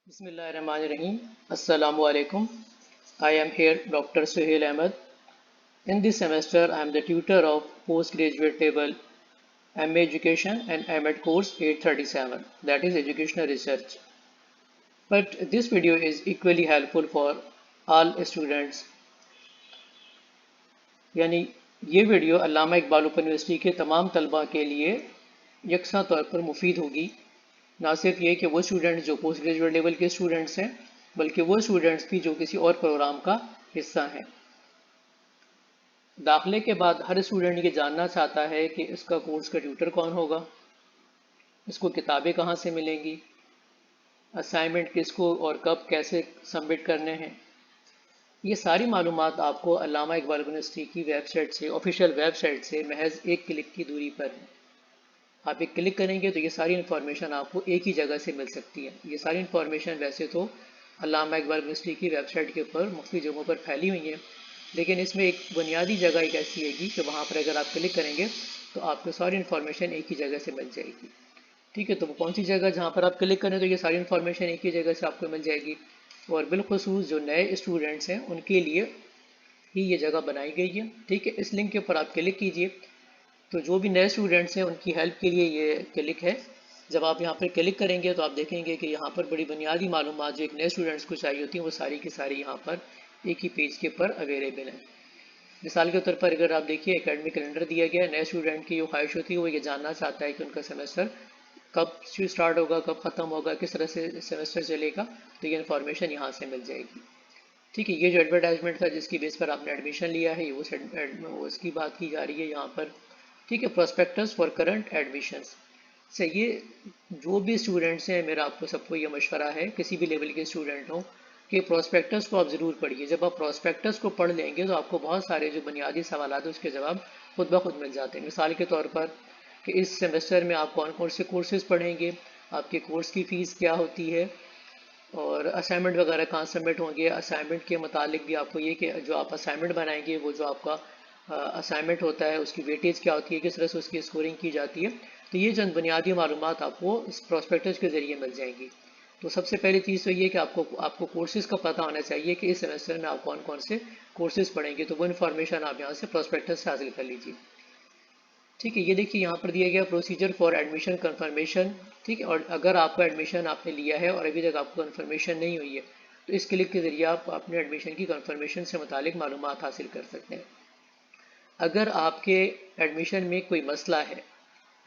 Bismillahirrahmanirrahim. Assalamu alaikum. I am here, Dr. Suhail Ahmed. In this semester, I am the tutor of postgraduate level MA Education and MAd course 837, that is Educational Research. But this video is equally helpful for all students. यानी ये video अल्लामा Iqbal open university के तमाम तलबा के लिए यकसा तौर पर मुफीद होगी। ना सिर्फ ये कि वो स्टूडेंट्स जो पोस्ट ग्रेजुएट लेवल के स्टूडेंट्स हैं, बल्कि वो स्टूडेंट्स भी जो किसी और प्रोग्राम का हिस्सा हैं। दाखिले के बाद हर स्टूडेंट ये जानना चाहता है कि इसका कोर्स का ट्यूटर कौन होगा, इसको किताबें कहाँ से मिलेंगी, असाइनमेंट किसको और कब कैसे सबमिट करने हैं। ये सारी मालूमात आपको अल्लामा इकबाल यूनिवर्सिटी की वेबसाइट से, ऑफिशियल वेबसाइट से महज एक क्लिक की दूरी पर है। आप एक क्लिक करेंगे तो ये सारी इन्फॉर्मेशन आपको एक ही जगह से मिल सकती है। ये सारी इन्फॉर्मेशन वैसे तो अल्लामा इकबाल यूनिवर्सिटी की वेबसाइट के ऊपर मुख्तलिफ जगहों पर फैली हुई है, लेकिन इसमें एक बुनियादी जगह एक ऐसी हैगी कि वहाँ पर अगर आप क्लिक करेंगे तो आपको सारी इन्फॉर्मेशन एक ही जगह से मिल जाएगी। ठीक है, तो वो कौन सी जगह जहाँ पर आप क्लिक करें तो ये सारी इन्फॉर्मेशन एक ही जगह से आपको मिल जाएगी। और बिलखसूस जो नए स्टूडेंट्स हैं उनके लिए ही ये जगह बनाई गई है। ठीक है, इस लिंक के ऊपर आप क्लिक कीजिए तो जो भी नए स्टूडेंट्स हैं उनकी हेल्प के लिए ये क्लिक है। जब आप यहाँ पर क्लिक करेंगे तो आप देखेंगे कि यहाँ पर बड़ी बुनियादी मालूमात जो एक नए स्टूडेंट्स को चाहिए होती हैं वो सारी की सारी यहाँ पर एक ही पेज के ऊपर अवेलेबल है। मिसाल के तौर पर अगर आप देखिए एकेडमिक कैलेंडर दिया गया है। नए स्टूडेंट की जो ख्वाहिश होती है वो ये जानना चाहता है कि उनका सेमेस्टर कब से स्टार्ट होगा, कब ख़त्म होगा, किस तरह से सेमेस्टर चलेगा, तो ये इन्फॉर्मेशन यहाँ से मिल जाएगी। ठीक है, ये जो एडवर्टाइजमेंट था जिसकी बेस पर आपने एडमिशन लिया है उसकी बात की जा रही है यहाँ पर। ठीक है, प्रोस्पेक्टस फॉर करंट एडमिशन्स से ये जो भी स्टूडेंट्स हैं, मेरा आपको सबको ये मशवरा है, किसी भी लेवल के स्टूडेंट हों, कि प्रोस्पेक्टस को आप ज़रूर पढ़िए। जब आप प्रोस्पेक्टस को पढ़ लेंगे तो आपको बहुत सारे जो बुनियादी सवाल हैं उसके जवाब खुद ब खुद मिल जाते हैं। मिसाल के तौर पर कि इस सेमेस्टर में आप कौन कौन से कोर्सेज पढ़ेंगे, आपके कोर्स की फ़ीस क्या होती है, और असाइनमेंट वगैरह कहाँ सबमिट होंगे। असाइनमेंट के मुतालिक भी आपको ये कि जो आप असाइनमेंट बनाएंगे वो जो आपका असाइनमेंट होता है उसकी वेटेज क्या होती है, किस तरह से उसकी स्कोरिंग की जाती है। तो ये चंद बुनियादी मालूमात आपको इस प्रोस्पेक्टस के ज़रिए मिल जाएंगी। तो सबसे पहली चीज़ तो ये कि आपको कोर्सेज़ का पता होना चाहिए कि इस सेमेस्टर में आप कौन कौन से कोर्सेज़ पढ़ेंगे। तो वो इन्फॉर्मेशन आप यहाँ से प्रोस्पेक्टस से हासिल कर लीजिए। ठीक है, ये देखिए यहाँ पर दिया गया प्रोसीजर फॉर एडमिशन कंफर्मेशन। ठीक है, और अगर आपका एडमिशन आपने लिया है और अभी तक आपको कंफर्मेशन नहीं हुई है तो इस क्लिक के ज़रिए आप अपने एडमिशन की कंफर्मेशन से मुतालिक मालूमात हासिल कर सकते हैं। अगर आपके एडमिशन में कोई मसला है,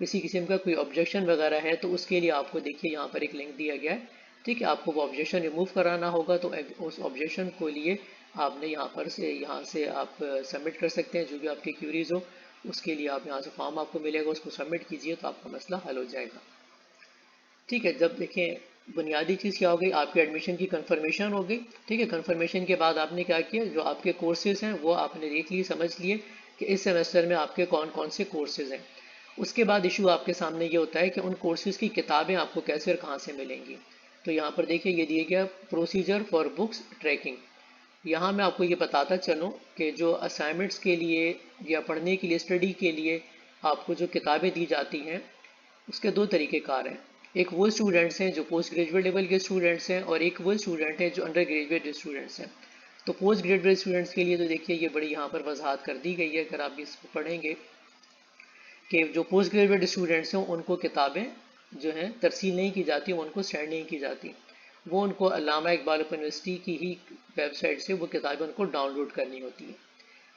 किसी किस्म का कोई ऑब्जेक्शन वगैरह है, तो उसके लिए आपको देखिए यहाँ पर एक लिंक दिया गया है। ठीक है, आपको वो ऑब्जेक्शन रिमूव कराना होगा तो उस ऑब्जेक्शन को लिए आपने यहाँ से आप सबमिट कर सकते हैं। जो भी आपकी क्यूरीज हो उसके लिए आप यहाँ से फॉर्म आपको मिलेगा, उसको सबमिट कीजिए तो आपका मसला हल हो जाएगा। ठीक है, जब देखें बुनियादी चीज़ क्या हो गई, आपके एडमिशन की कंफर्मेशन हो गई। ठीक है, कंफर्मेशन के बाद आपने क्या किया, जो आपके कोर्सेज हैं वो आपने देख लिए, समझ लिए कि इस सेमेस्टर में आपके कौन कौन से कोर्सेज हैं। उसके बाद इशू आपके सामने ये होता है कि उन कोर्सेज की किताबें आपको कैसे और कहाँ से मिलेंगी। तो यहाँ पर देखिए ये दिया गया प्रोसीजर फॉर बुक्स ट्रैकिंग। यहाँ मैं आपको ये बताता चलूँ कि जो असाइनमेंट्स के लिए या पढ़ने के लिए, स्टडी के लिए आपको जो किताबें दी जाती हैं उसके दो तरीक़ेकार हैं। एक वो स्टूडेंट्स हैं जो पोस्ट ग्रेजुएट लेवल के स्टूडेंट्स हैं और एक वो स्टूडेंट हैं जो अंडर ग्रेजुएट स्टूडेंट्स हैं। तो पोस्ट ग्रेजुएट स्टूडेंट्स के लिए तो देखिए ये बड़ी यहाँ पर वजाहत कर दी गई है। अगर आप इसको पढ़ेंगे कि जो पोस्ट ग्रेजुएट स्टूडेंट्स हैं उनको किताबें जो हैं तरसील नहीं की जाती, उनको सेंड नहीं की जाती, वो उनको अल्लामा इकबाल यूनिवर्सिटी की ही वेबसाइट से वो किताबें उनको डाउनलोड करनी होती हैं।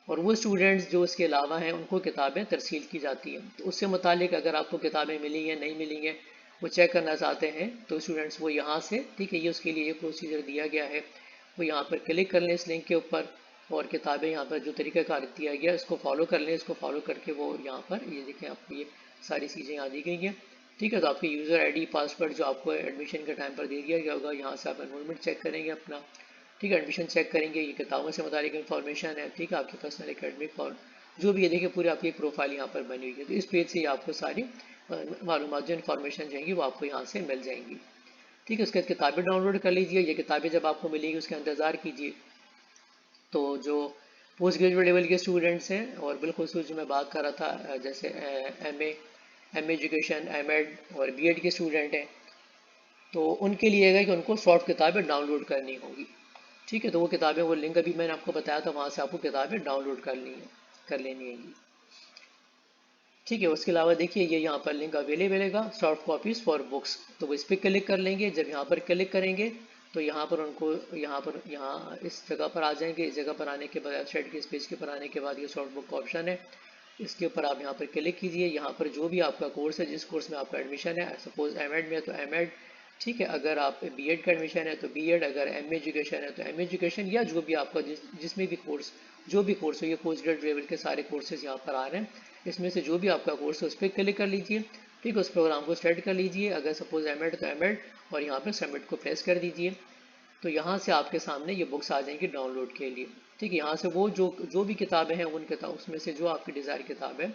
और वो स्टूडेंट्स जो इसके अलावा हैं उनको किताबें तरसील की जाती हैं। तो उससे मुतालिक अगर आपको किताबें मिली हैं नहीं मिली हैं वो चेक करना चाहते हैं तो स्टूडेंट्स वो यहाँ से, ठीक है, ये उसके लिए ये प्रोसीजर दिया गया है, वो यहाँ पर क्लिक कर लें इस लिंक के ऊपर और किताबें यहाँ पर जो तरीक़ाकार दिया गया इसको फॉलो कर लें। इसको फॉलो करके वो यहाँ पर ये देखें आपको ये सारी चीज़ें यहाँ दी गई हैं। ठीक है, तो आपके यूज़र आईडी पासवर्ड जो आपको एडमिशन के टाइम पर दे दिया गया होगा, यहाँ से आप एनरोलमेंट चेक करेंगे अपना। ठीक है, एडमिशन चेक करेंगे, ये किताबों से मुतालिक इन्फॉर्मेशन है। ठीक है, आपके पर्सनल एकेडमिक और जो भी ये देखिए पूरी आपकी प्रोफाइल यहाँ पर बनी हुई है। तो इस पेज से आपको सारी मालूमात जो इन्फॉर्मेशन जाएंगी वो आपको यहाँ से मिल जाएंगी। ठीक है, उसके बाद किताबें डाउनलोड कर लीजिए। ये किताबें जब आपको मिलेगी उसका इंतज़ार कीजिए। तो जो पोस्ट ग्रेजुएट लेवल के स्टूडेंट्स हैं और बिलखुसूस जो मैं बात कर रहा था जैसे M A education, M Ed और बी एड के स्टूडेंट हैं, तो उनके लिए है कि उनको सॉफ्ट किताबें डाउनलोड करनी होगी। ठीक है, तो वो किताबें, वो लिंक अभी मैंने आपको बताया था, वहाँ से आपको किताबें डाउनलोड कर लेनी है। ठीक है, उसके अलावा देखिए ये यहाँ पर लिंक अवेलेबल है सॉफ्ट कॉपीज़ फॉर बुक्स, तो वो इस पर क्लिक कर लेंगे। जब यहाँ पर क्लिक करेंगे तो यहाँ पर उनको यहाँ इस जगह पर आ जाएंगे। इस जगह पर आने के बाद वेबसाइट के इस पेज के पर आने के बाद ये सॉफ्ट बुक का ऑप्शन है, इसके ऊपर आप यहाँ पर क्लिक कीजिए। यहाँ पर जो भी आपका कोर्स है, जिस कोर्स में आपका एडमिशन है, सपोज एमएड में है तो एमएड, ठीक है, अगर आप बीएड का एडमिशन है तो बीएड, अगर एम एजुकेशन है तो एम एजुकेशन, या जो भी आपका जिसमें भी कोर्स, जो भी कोर्स हो, ये पोस्ट ग्रेजुएट लेवल के सारे कोर्सेज यहाँ पर आ रहे हैं। इसमें से जो भी आपका कोर्स है उस पर क्लिक कर लीजिए। ठीक है, उस प्रोग्राम को स्टार्ट कर लीजिए। अगर सपोज एमएड तो एमएड, और यहाँ पर सबमिट को प्रेस कर दीजिए। तो यहाँ से आपके सामने ये बुक्स आ जाएंगी डाउनलोड के लिए। ठीक है, यहाँ से वो जो भी किताबें हैं, उन किताब उसमें से जो आपकी डिज़ायर किताब है,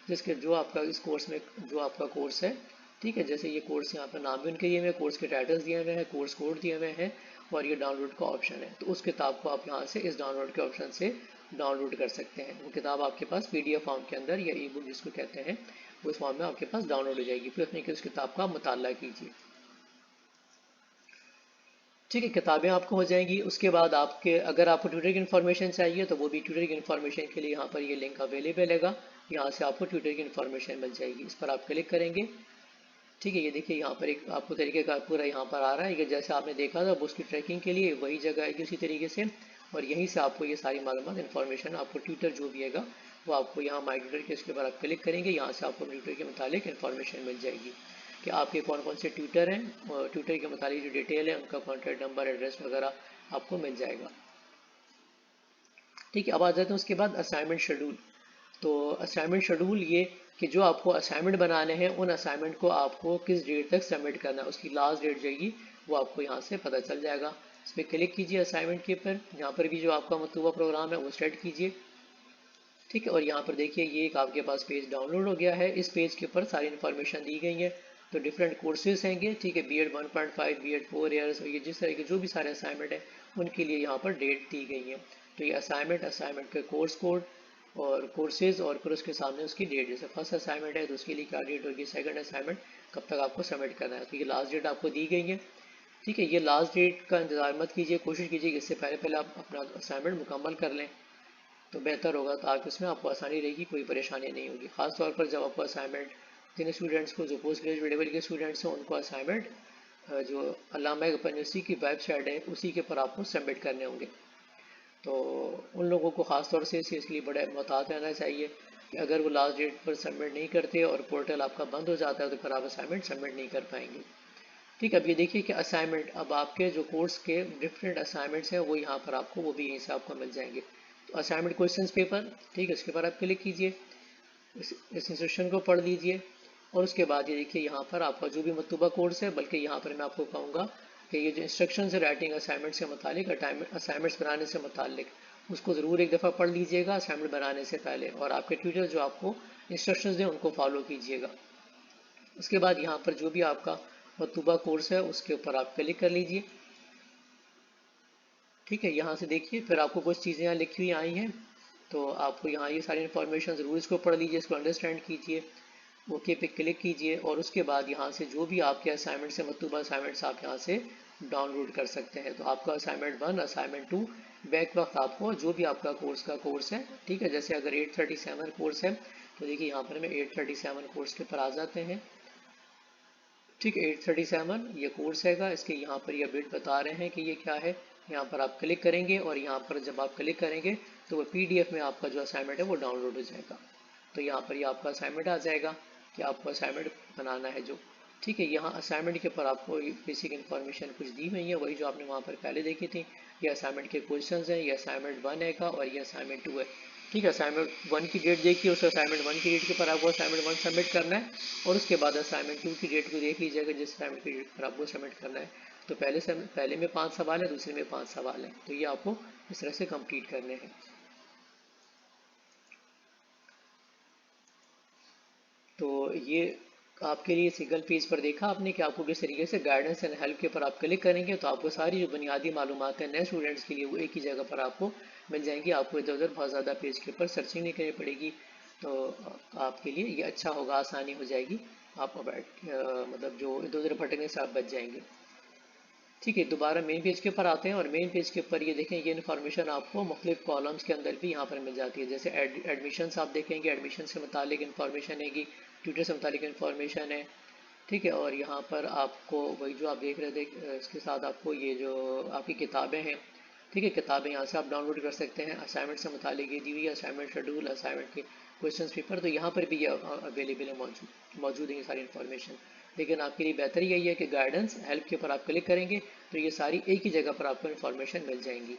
जिसके जो आपका इस कोर्स में जो आपका कोर्स है, ठीक है, जैसे ये कोर्स यहाँ पर नाम भी उनके दिए हुए हैं, कोर्स के टाइटल्स दिए हुए हैं, कोर्स कोड दिए हुए हैं, और ये डाउनलोड का ऑप्शन है। तो उस किताब को आप यहाँ से इस डाउनलोड के ऑप्शन से डाउनलोड कर सकते हैं। वो किताब आपके पास पीडीएफ फॉर्म के अंदर, या ई बुक जिसको कहते हैं, उस फॉर्म में आपके पास डाउनलोड हो जाएगी। फिर अपनी उस किताब का मुताला कीजिए। ठीक है, किताबें आपको हो जाएंगी। उसके बाद आपके, अगर आपको ट्यूटर की इन्फॉर्मेशन चाहिए तो वो भी ट्यूटर की इन्फॉर्मेशन के लिए यहाँ पर ये लिंक अवेलेबल है। यहाँ से आपको ट्यूटर की इन्फॉर्मेशन मिल जाएगी। इस पर आप क्लिक करेंगे। ठीक है, ये देखिए यहाँ पर एक आपको तरीके का पूरा यहाँ पर आ रहा है। ये जैसे आपने देखा था बुक्स की ट्रैकिंग के लिए वही जगह आएगी उसी तरीके से, और यहीं से आपको ये सारी मालूमात इन्फॉर्मेशन, आपको ट्यूटर जो भी है वो आपको यहाँ माई ट्यूटर के इसके ऊपर आप क्लिक करेंगे। यहाँ से आपको ट्यूटर के मुतालिक इन्फॉर्मेशन मिल जाएगी कि आपके कौन कौन से ट्यूटर हैं, और ट्यूटर के मुतालिक जो डिटेल है उनका कॉन्टैक्ट नंबर, एड्रेस वगैरह आपको मिल जाएगा। ठीक है, अब आ जाते हैं उसके बाद असाइनमेंट शेड्यूल। तो असाइनमेंट शेड्यूल ये कि जो आपको असाइनमेंट बनाने हैं, उन असाइनमेंट को आपको किस डेट तक सबमिट करना है, उसकी लास्ट डेट जाएगी, वो आपको यहाँ से पता चल जाएगा। इस पर क्लिक कीजिए असाइनमेंट के ऊपर। यहाँ पर भी जो आपका मतलूबा प्रोग्राम है वो स्टार्ट कीजिए। ठीक है, और यहाँ पर देखिए ये एक आपके पास पेज डाउनलोड हो गया है। इस पेज के ऊपर सारी इन्फॉर्मेशन दी गई है। तो डिफरेंट कोर्सेज हैंगे। ठीक है, बीएड 1.5, बीएड 4 ईयर्स, ये जिस तरह के जो भी सारे असाइनमेंट है उनके लिए यहाँ पर डेट दी गई है। तो ये असाइनमेंट के कोर्स कोड और कोर्सेज, और फिर उसके सामने उसकी डेट, जैसे फर्स्ट असाइनमेंट है तो उसके लिए क्या डेट होगी, सेकंड असाइनमेंट कब तक आपको सबमिट करना है, तो ये लास्ट डेट आपको दी गई है। ठीक है, ये लास्ट डेट का इंतजार मत कीजिए, कोशिश कीजिए कि इससे पहले पहले आप अपना असाइनमेंट मुकम्मल कर लें, तो बेहतर होगा। तो आप इसमें आपको आसानी रहेगी, कोई परेशानी नहीं होगी। खास तौर पर जब आपको असाइनमेंट, जिन स्टूडेंट्स को, जो पोस्ट ग्रेजुएट लेवल के स्टूडेंट्स हैं, उनको असाइनमेंट जो अल्लामा इक़बाल यूनिवर्सिटी की वेबसाइट है उसी के पर आपको सबमिट करने होंगे। तो उन लोगों को ख़ास तौर से इसलिए बड़ा मोहतात रहना चाहिए कि अगर वो लास्ट डेट पर सबमिट नहीं करते और पोर्टल आपका बंद हो जाता है तो फिर आप असाइनमेंट सबमिट नहीं कर पाएंगे। ठीक है, अब ये देखिए कि असाइनमेंट, अब आपके जो कोर्स के डिफरेंट असाइनमेंट्स हैं वो यहाँ पर आपको, वो भी यहीं से आपको मिल जाएंगे। तो असाइनमेंट क्वेश्चंस पेपर, ठीक है, उसके बाद आप क्लिक कीजिए, इस इंस्ट्रक्शन को पढ़ लीजिए, और उसके बाद ये देखिए यहाँ पर आपका जो भी मतलूबा कोर्स है, बल्कि यहाँ पर मैं आपको कहूँगा कि ये जो इंस्ट्रक्शन है राइटिंग असाइनमेंट से मुतालिक, असाइनमेंट्स बनाने से मुतालिक, उसको ज़रूर एक दफ़ा पढ़ लीजिएगा असाइनमेंट बनाने से पहले, और आपके ट्यूटर जो आपको इंस्ट्रक्शंस दें उनको फॉलो कीजिएगा। उसके बाद यहाँ पर जो भी आपका मतलूबा कोर्स है उसके ऊपर आप क्लिक कर लीजिए। ठीक है, यहाँ से देखिए फिर आपको कुछ चीज़ें यहाँ लिखी हुई आई हैं, तो आपको यहाँ ये सारी इन्फॉर्मेशन ज़रूर इसको पढ़ लीजिए, इसको अंडरस्टैंड कीजिए, ओके पे क्लिक कीजिए, और उसके बाद यहाँ से जो भी आपके असाइनमेंट से मतलूबा असाइनमेंट्स आप यहाँ से डाउनलोड कर सकते हैं। तो आपका असाइनमेंट 1, असाइनमेंट 2, बैक वक्त आपको जो भी आपका कोर्स है, ठीक है, जैसे अगर 837 कोर्स है तो देखिए यहाँ पर मैं 837 कोर्स के ऊपर आ जाते हैं। ठीक है, 837 ये कोर्स हैगा, इसके यहाँ पर ये अपडेट बता रहे हैं कि ये क्या है। यहाँ पर आप क्लिक करेंगे, और यहाँ पर जब आप क्लिक करेंगे तो वो पीडीएफ में आपका जो असाइनमेंट है वो डाउनलोड हो जाएगा। तो यहाँ पर ये आपका असाइनमेंट आ जाएगा कि आपको असाइनमेंट बनाना है जो। ठीक है, यहाँ असाइनमेंट के ऊपर आपको बेसिक इन्फॉर्मेशन कुछ दी हुई है, वही जो आपने वहाँ पर पहले देखी थी। ये असाइनमेंट के क्वेश्चन हैं, ये असाइनमेंट 1 है का, और ये असाइनमेंट 2 है। ठीक है, असाइनमेंट 1 की डेट देखिए, उस असाइनमेंट 1 की डेट के ऊपर आपको असाइनमेंट 1 सबमिट करना है, और उसके बाद असाइनमेंट 2 की डेट को देख लीजिएगा जिस असाइनमेंट की डेट पर आपको सबमिट करना है। तो पहले में 5 सवाल है, दूसरे में 5 सवाल है, तो ये आपको इस तरह से कंप्लीट करने हैं। तो ये आपके लिए सिंगल पेज पर देखा आपने कि आपको किस तरीके से गाइडेंस एंड हेल्प के ऊपर आप क्लिक करेंगे तो आपको सारी जो बुनियादी मालूमात हैं नए स्टूडेंट्स के लिए वो एक ही जगह पर आपको मिल जाएंगी। आपको इधर उधर बहुत ज़्यादा पेज के ऊपर सर्चिंग नहीं करनी पड़ेगी। तो आपके लिए ये अच्छा होगा, आसानी हो जाएगी। आप मतलब जो इधर उधर भटकने से आप बच जाएंगे। ठीक है, दोबारा मेन पेज के ऊपर आते हैं और मेन पेज के ऊपर ये देखें, ये इन्फॉर्मेशन आपको मुख्तलिफ कॉलम्स के अंदर भी यहाँ पर मिल जाती है। जैसे एडमिशन्स आप देखेंगे, एडमिशन से मुतालिक इन्फॉर्मेशन है, ट्यूटर से मुतालिक इन्फॉर्मेशन है। ठीक है, और यहाँ पर आपको वही जो आप देख रहे थे, इसके साथ आपको ये जो आपकी किताबें हैं, ठीक है, किताबें यहाँ से आप डाउनलोड कर सकते हैं। असाइनमेंट से मुतालिक ये दी हुई है, असाइनमेंट शेड्यूल, असाइनमेंट के क्वेश्चन पेपर, तो यहाँ पर भी ये अवेलेबल है, मौजूद है ये सारी इन्फॉर्मेशन। लेकिन आपके लिए बेहतर यही है कि गाइडेंस हेल्प के ऊपर आप क्लिक करेंगे तो ये सारी एक ही जगह पर आपको इन्फॉर्मेशन मिल जाएंगी।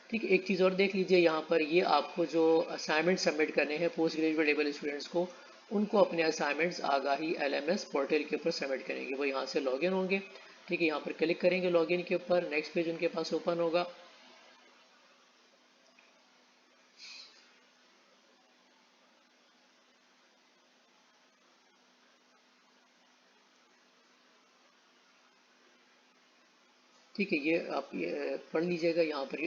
ठीक है, एक चीज़ और देख लीजिए, यहाँ पर ये आपको जो असाइनमेंट सबमिट करने हैं पोस्ट ग्रेजुएट लेवल स्टूडेंट्स को, उनको अपने असाइनमेंट्स आगाही LMS पोर्टल के ऊपर सबमिट करेंगे, वो यहाँ से लॉगिन होंगे। ठीक है, यहाँ पर क्लिक करेंगे लॉगिन के ऊपर, नेक्स्ट पेज उनके पास ओपन होगा। ठीक है, ये आप ये पढ़ लीजिएगा, यहाँ पर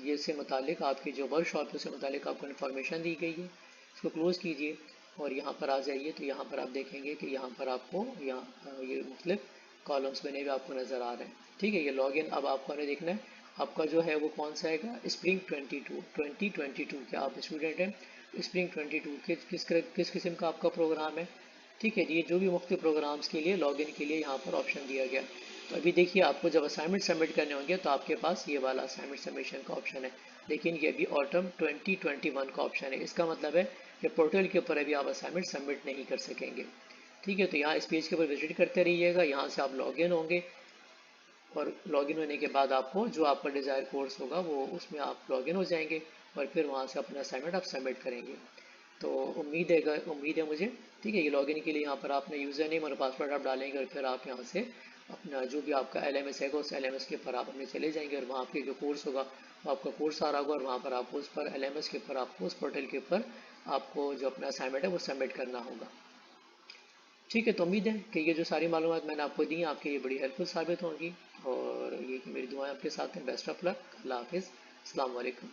ये से मुतालिक आपकी जो वर्कशॉप है उससे मुतालिक आपको इन्फॉर्मेशन दी गई है। इसको क्लोज़ कीजिए और यहाँ पर आ जाइए, तो यहाँ पर आप देखेंगे कि यहाँ पर आपको यहाँ ये मुख्तलिफ कॉलम्स बने हुए आपको नज़र आ रहे हैं। ठीक है, ये लॉगिन अब आपको हमें देखना है, आपका जो है वो कौन सा आएगा, स्प्रिंग 2022 के आप स्टूडेंट हैं। स्प्रिंग 22 किस किस्म का आपका प्रोग्राम है। ठीक है, ये जो भी मुख्तलिफ प्रोग्राम्स के लिए लॉगिन के लिए यहाँ पर ऑप्शन दिया गया। तो अभी देखिए, आपको जब असाइनमेंट सबमिट करने होंगे तो आपके पास ये वाला असाइनमेंट सबमिशन का ऑप्शन है, लेकिन ये अभी ऑटम 2021 का ऑप्शन है। इसका मतलब है कि पोर्टल के ऊपर अभी आप असाइनमेंट सबमिट नहीं कर सकेंगे। ठीक है, तो यहाँ इस पेज के ऊपर विजिट करते रहिएगा, यहाँ से आप लॉगिन होंगे और लॉगिन होने के बाद आपको जो आपका डिज़ायर कोर्स होगा वो उसमें आप लॉगिन हो जाएंगे और फिर वहाँ से अपना असाइनमेंट आप सबमिट करेंगे। तो उम्मीद है मुझे। ठीक है, ये लॉगिन के लिए यहाँ पर आपने यूज़र नेम और पासवर्ड आप डालेंगे और फिर आप यहाँ से अपना जो भी आपका LMS है उस LMS के ऊपर आप अपने चले जाएंगे और वहाँ आपके जो कोर्स होगा वो आपका कोर्स आ रहा होगा और वहाँ पर आपको उस पर LMS के ऊपर आपको उस पोर्टल के ऊपर आपको जो अपना असाइनमेंट है वो सबमिट करना होगा। ठीक है, तो उम्मीद है कि ये जो सारी मालूमात मैंने आपको दी हैं आपके लिए बड़ी हेल्पफुल साबित होंगी और ये कि मेरी दुआएं आपके साथ हैं। बेस्ट ऑफ लक, अल्लाह हाफिज़, अस्सलाम वालेकुम।